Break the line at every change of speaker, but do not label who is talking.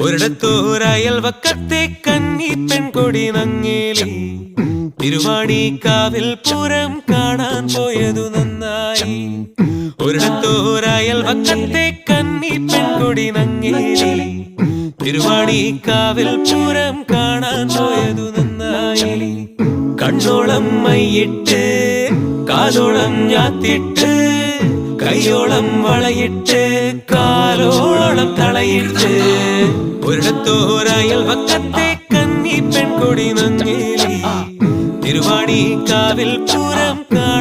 ഒരിടത്തോരയൽവക്കത്തെ കന്നി പെൺകൊടി നങ്ങേലി തിരുവാണിക്കാവിൽ പൂരം കാണാൻ പോയതു നന്നായി. ഒരിടത്തോരയൽവക്കത്തെ കന്നി പെൺകൊടി നങ്ങേലി തിരുവാണിക്കാവിൽ പൂരം കാണാൻ പോയതു നന്നായി. കണ്ണോളം മൈയിട്ട് കാലോളം ഞാത്തിട്ട് കൈയോളം വളയിട്ട് കാലോളം തളയിട്ട് ഒരിടത്തോരയൽവക്കത്തെ കന്നി പെൺകൊടി നങ്ങേലി തിരുവാണിക്കാവിൽ പൂരം കാണാൻ